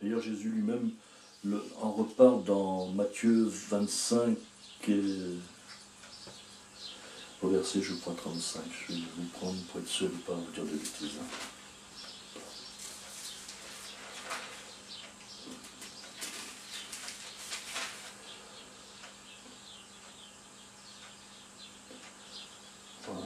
D'ailleurs, Jésus lui-même en reparle dans Matthieu 25, au verset, je crois, 35. Je vais vous prendre pour être sûr de ne pas vous dire de bêtises. Voilà.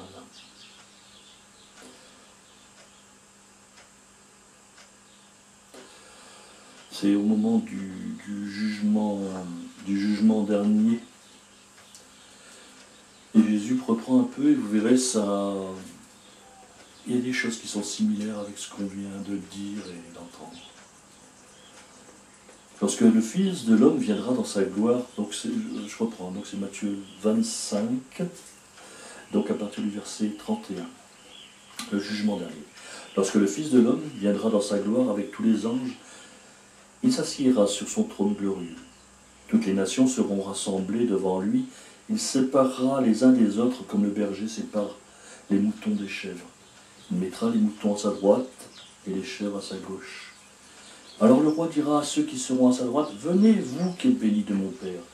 C'est au moment du jugement dernier. Et Jésus reprend un peu, et vous verrez, ça. Il y a des choses qui sont similaires avec ce qu'on vient de dire et d'entendre. Lorsque le Fils de l'homme viendra dans sa gloire, donc je reprends, donc c'est Matthieu 25, donc à partir du verset 31, le jugement dernier. Lorsque le Fils de l'homme viendra dans sa gloire avec tous les anges, il s'assiera sur son trône glorieux. Toutes les nations seront rassemblées devant lui. Il séparera les uns des autres comme le berger sépare les moutons des chèvres. Il mettra les moutons à sa droite et les chèvres à sa gauche. Alors le roi dira à ceux qui seront à sa droite, « Venez, vous qui êtes bénis de mon Père,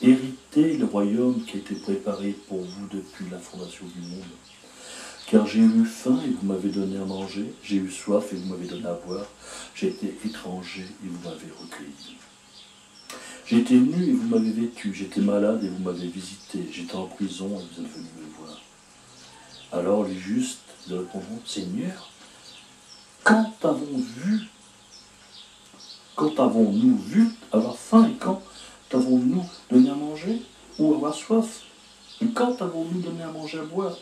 héritez le royaume qui a été préparé pour vous depuis la fondation du monde. Car j'ai eu faim et vous m'avez donné à manger, j'ai eu soif et vous m'avez donné à boire, j'ai été étranger et vous m'avez recueilli. J'ai été nu et vous m'avez vêtu, j'étais malade et vous m'avez visité, j'étais en prison et vous êtes venus me voir. » Alors les justes lui répondront, « Seigneur, quand avons-nous vu avoir faim et quand avons-nous donné à manger ou avoir soif? Et quand avons-nous donné à manger à boire?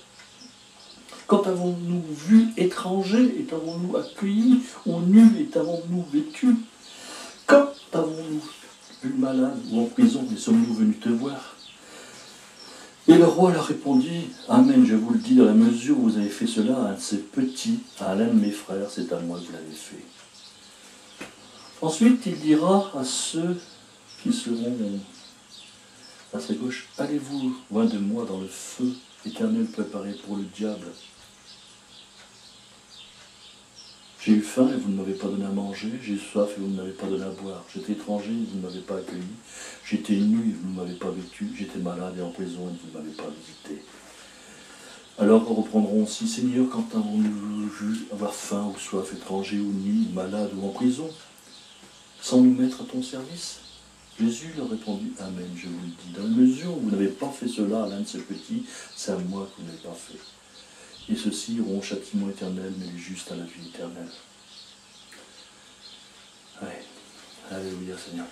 Quand avons-nous vu étranger et t'avons-nous accueillis ou nus et t'avons-nous vêtus? Quand avons-nous vu malade ou en prison et sommes-nous venus te voir? » Et le roi leur répondit, « Amen, je vous le dis, dans la mesure où vous avez fait cela à un de ces petits, à l'un de mes frères, c'est à moi que vous l'avez fait. » Ensuite, il dira à ceux qui seront à sa gauche, « Allez-vous loin de moi dans le feu éternel préparé pour le diable. J'ai eu faim et vous ne m'avez pas donné à manger, j'ai eu soif et vous ne m'avez pas donné à boire. J'étais étranger et vous ne m'avez pas accueilli. J'étais nu et vous ne m'avez pas vêtu. J'étais malade et en prison et vous ne m'avez pas visité. » Alors reprendront aussi, « Seigneur, quand avons-nous vu avoir faim ou soif, étranger ou nu, malade ou en prison, sans nous mettre à ton service ?» Jésus leur répondit, « Amen, je vous le dis, dans la mesure où vous n'avez pas fait cela à l'un de ces petits, c'est à moi que vous n'avez pas fait. Et ceux-ci iront au châtiment éternel, mais les justes à la vie éternelle. » Ouais. Alléluia Seigneur.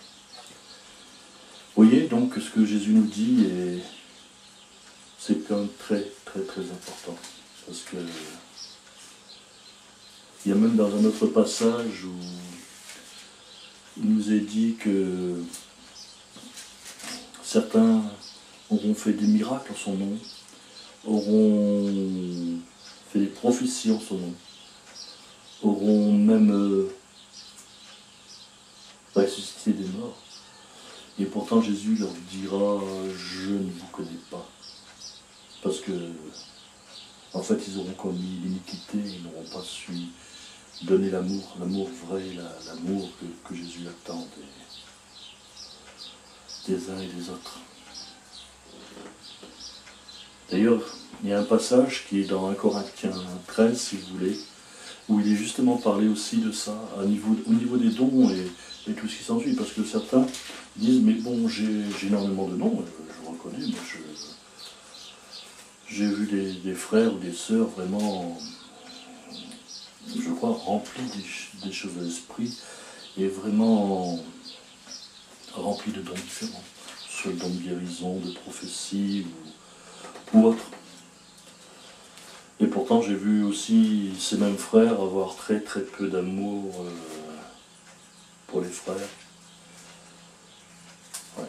Vous voyez donc ce que Jésus nous dit, et c'est quand même très très très important. Parce que il y a même dans un autre passage où il nous est dit que certains auront fait des miracles en son nom, auront fait des prophéties en son nom, auront même ressuscité des morts. Et pourtant Jésus leur dira, « Je ne vous connais pas. » Parce que, en fait, ils auront commis l'iniquité, ils n'auront pas su donner l'amour vrai, l'amour que Jésus attend des uns et des autres. D'ailleurs, il y a un passage qui est dans 1 Corinthiens 13, si vous voulez, où il est justement parlé aussi de ça, au niveau des dons et tout ce qui s'ensuit, parce que certains disent, mais bon, j'ai énormément de dons, je reconnais, moi j'ai vu des frères ou des sœurs vraiment, je crois, remplis des choses de l'esprit, et vraiment remplis de dons différents, soit le don de guérison, de prophétie, ou autre. Et pourtant, j'ai vu aussi ces mêmes frères avoir très très peu d'amour pour les frères. Ouais.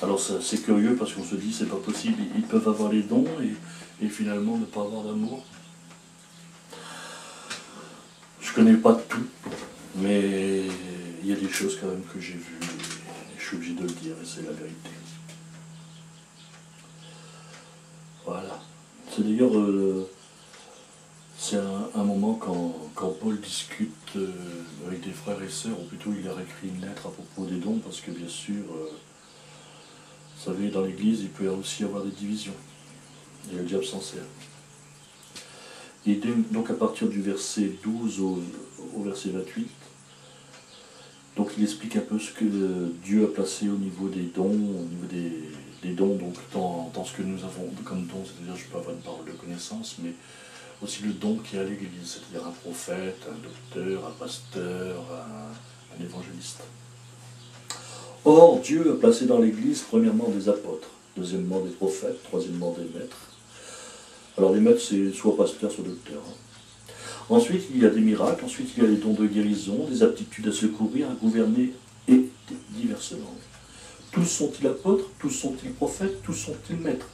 Alors c'est curieux parce qu'on se dit, c'est pas possible, ils peuvent avoir les dons et finalement ne pas avoir d'amour. Je connais pas tout, mais il y a des choses quand même que j'ai vues et je suis obligé de le dire et c'est la vérité. Voilà. C'est d'ailleurs C'est un moment quand Paul discute avec des frères et sœurs, ou plutôt il leur écrit une lettre à propos des dons, parce que bien sûr, vous savez, dans l'Église, il peut aussi y avoir des divisions. Et le diable s'en sert. Et donc à partir du verset 12 au verset 28, donc il explique un peu ce que Dieu a placé au niveau des dons, au niveau des dons, donc dans ce que nous avons comme don, c'est-à-dire je peux avoir une parole de connaissance, mais aussi le don qui est à l'Église, c'est-à-dire un prophète, un docteur, un pasteur, un évangéliste. Or, Dieu a placé dans l'Église premièrement des apôtres, deuxièmement des prophètes, troisièmement des maîtres. Alors les maîtres, c'est soit pasteur, soit docteur. Ensuite, il y a des miracles, ensuite il y a les dons de guérison, des aptitudes à secourir, à gouverner et diverses langues. Tous sont-ils apôtres, tous sont-ils prophètes, tous sont-ils maîtres,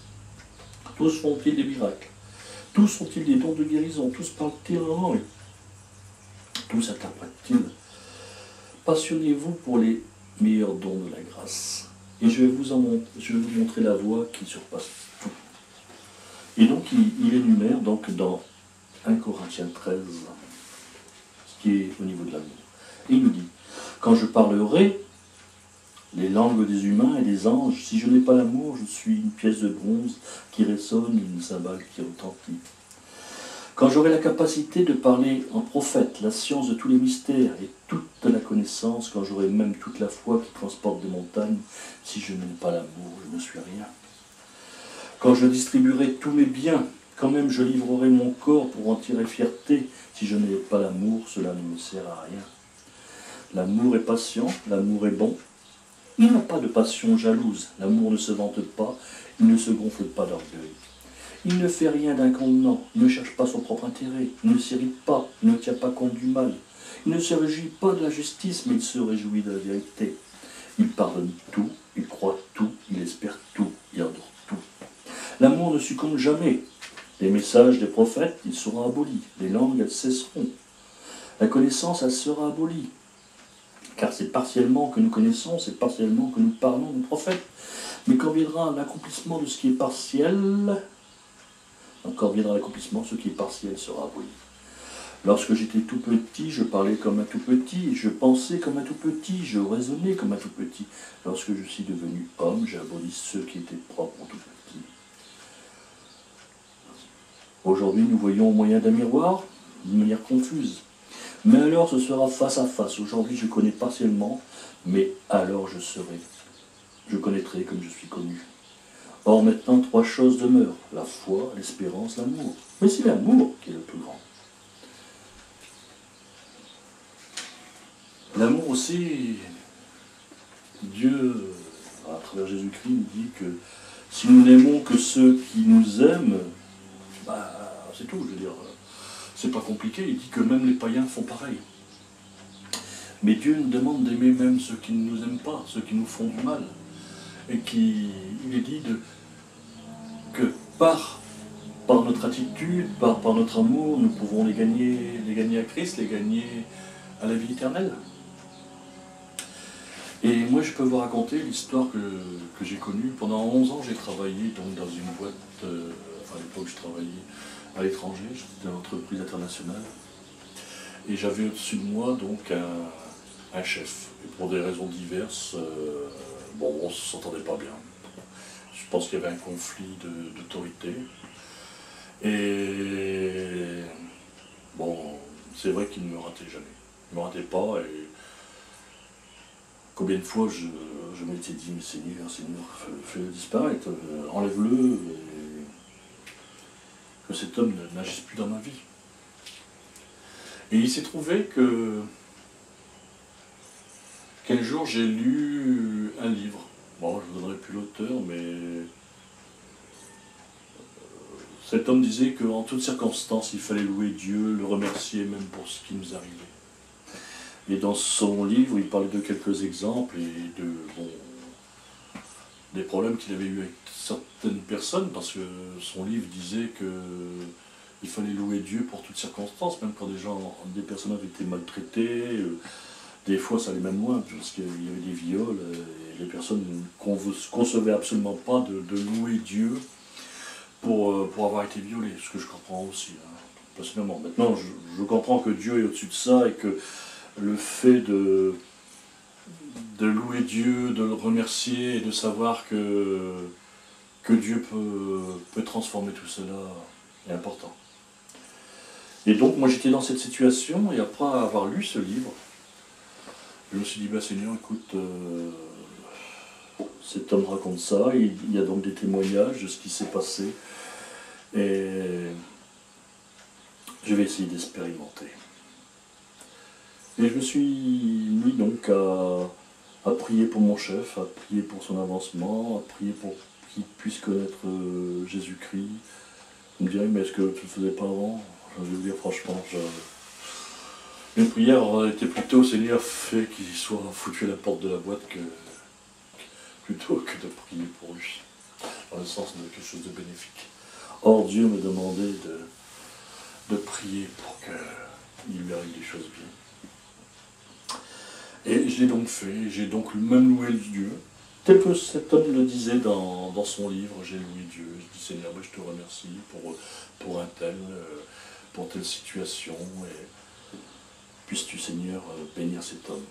tous font-ils des miracles, tous ont-ils des dons de guérison, tous parlent-ils en langue, tous interprètent-ils. Passionnez-vous pour les meilleurs dons de la grâce. Et je vais vous montrer la voie qui surpasse tout. Et donc il énumère donc dans 1 Corinthiens 13, ce qui est au niveau de l'amour. Et il nous dit, quand je parlerai les langues des humains et des anges, si je n'ai pas l'amour, je suis une pièce de bronze qui résonne, une cymbale qui retentit. Quand j'aurai la capacité de parler en prophète, la science de tous les mystères et toute la connaissance, quand j'aurai même toute la foi qui transporte des montagnes, si je n'ai pas l'amour, je ne suis rien. Quand je distribuerai tous mes biens, quand même je livrerai mon corps pour en tirer fierté, si je n'ai pas l'amour, cela ne me sert à rien. L'amour est patient, l'amour est bon. Il n'a pas de passion jalouse, l'amour ne se vante pas, il ne se gonfle pas d'orgueil. Il ne fait rien d'inconvenant, il ne cherche pas son propre intérêt, il ne s'irrite pas, il ne tient pas compte du mal. Il ne se réjouit pas de la justice, mais il se réjouit de la vérité. Il pardonne tout, il croit tout, il espère tout, il adore tout. L'amour ne succombe jamais. Les messages des prophètes, ils seront abolis. Les langues, elles cesseront. La connaissance, elle sera abolie. Car c'est partiellement que nous connaissons, c'est partiellement que nous parlons des prophètes. Mais quand viendra l'accomplissement de ce qui est partiel, quand viendra l'accomplissement, ce qui est partiel sera aboli. Lorsque j'étais tout petit, je parlais comme un tout petit, je pensais comme un tout petit, je raisonnais comme un tout petit. Lorsque je suis devenu homme, j'ai aboli ceux qui étaient propres au tout petit. Aujourd'hui, nous voyons au moyen d'un miroir, d'une manière confuse. Mais alors, ce sera face à face. Aujourd'hui, je connais partiellement, mais alors je serai. Je connaîtrai comme je suis connu. Or, maintenant, trois choses demeurent. La foi, l'espérance, l'amour. Mais c'est l'amour qui est le plus grand. L'amour aussi, Dieu, à travers Jésus-Christ, nous dit que si nous n'aimons que ceux qui nous aiment, c'est tout, je veux dire. C'est pas compliqué, il dit que même les païens font pareil. Mais Dieu nous demande d'aimer même ceux qui ne nous aiment pas, ceux qui nous font du mal. Et il est dit que par notre attitude, par notre amour, nous pouvons les gagner à Christ, les gagner à la vie éternelle. Et moi, je peux vous raconter l'histoire que j'ai connue. Pendant 11 ans, j'ai travaillé donc, dans une boîte, à l'époque, je travaillais à l'étranger, j'étais dans une entreprise internationale. Et j'avais au-dessus de moi donc un chef. Et pour des raisons diverses, on ne s'entendait pas bien. Je pense qu'il y avait un conflit d'autorité. Et c'est vrai qu'il ne me ratait jamais. Il ne me ratait pas. Et combien de fois je m'étais dit, mais Seigneur, fais-le disparaître, enlève-le, et que cet homme n'agisse plus dans ma vie. Et il s'est trouvé qu'un jour j'ai lu un livre. Bon, je ne vous donnerai plus l'auteur, mais cet homme disait qu'en toutes circonstances, il fallait louer Dieu, le remercier même pour ce qui nous arrivait. Et dans son livre, il parlait de quelques exemples et des problèmes qu'il avait eu avec certaines personnes, parce que son livre disait qu'il fallait louer Dieu pour toutes circonstances, même quand des personnes avaient été maltraitées. Des fois, ça allait même loin, parce qu'il y avait des viols, et les personnes ne concevaient absolument pas de louer Dieu pour avoir été violées, ce que je comprends aussi. Hein. personnellement. Maintenant, je comprends que Dieu est au-dessus de ça et que le fait de louer Dieu, de le remercier et de savoir que Dieu peut transformer tout cela est important. Et donc, moi j'étais dans cette situation, et après avoir lu ce livre, je me suis dit, bah Seigneur, écoute, cet homme raconte ça, il y a donc des témoignages de ce qui s'est passé, et je vais essayer d'expérimenter. Et je me suis mis donc à prier pour mon chef, à prier pour son avancement, à prier pour qu'il puisse connaître Jésus-Christ. Vous me direz, mais est-ce que tu ne le faisais pas avant? Je vais vous dire franchement, mes prières étaient plutôt, Seigneur, fait qu'il soit foutu à la porte de la boîte plutôt que de prier pour lui, dans le sens de quelque chose de bénéfique. Or, Dieu me demandait de prier pour qu'il lui arrive des choses bien. Et je l'ai donc fait, j'ai donc même loué Dieu, tel que cet homme le disait dans son livre, j'ai loué Dieu. Je dis, Seigneur, je te remercie pour un tel, pour telle situation, et puisses-tu, Seigneur, bénir cet homme.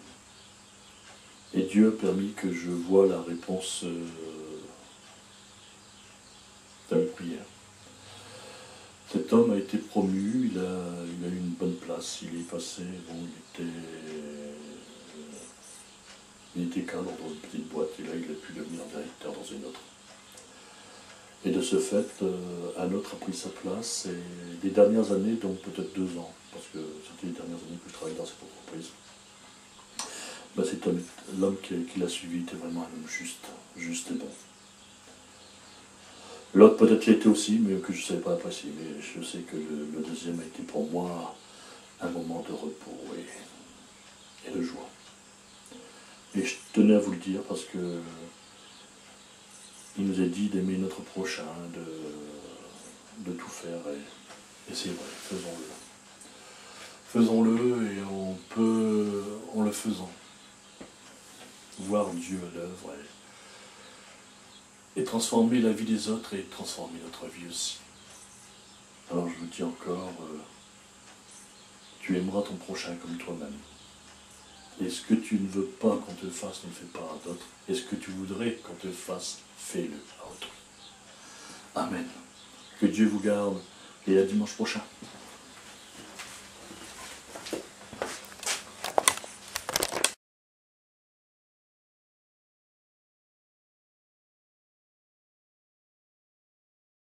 Et Dieu a permis que je voie la réponse de mes prières. Cet homme a été promu, il a eu une bonne place, il est passé, bon, il était cadre dans une petite boîte, et là il a pu devenir directeur dans une autre. Et de ce fait, un autre a pris sa place, et les dernières années, donc peut-être 2 ans, parce que c'était les dernières années que je travaillais dans cette entreprise, ben l'homme qui l'a suivi était vraiment un homme juste et bon. L'autre peut-être l'était aussi, mais que je ne savais pas apprécier, mais je sais que le deuxième a été pour moi un moment de repos et de joie. Et je tenais à vous le dire parce que il nous a dit d'aimer notre prochain, de tout faire, et c'est vrai, faisons-le. Faisons-le, et on peut, en le faisant, voir Dieu à l'œuvre et transformer la vie des autres et transformer notre vie aussi. Alors je vous dis encore, tu aimeras ton prochain comme toi-même. Et ce que tu ne veux pas qu'on te fasse, ne le fais pas à d'autres. Et ce que tu voudrais qu'on te fasse, fais-le à autrui. Amen. Que Dieu vous garde, et à dimanche prochain.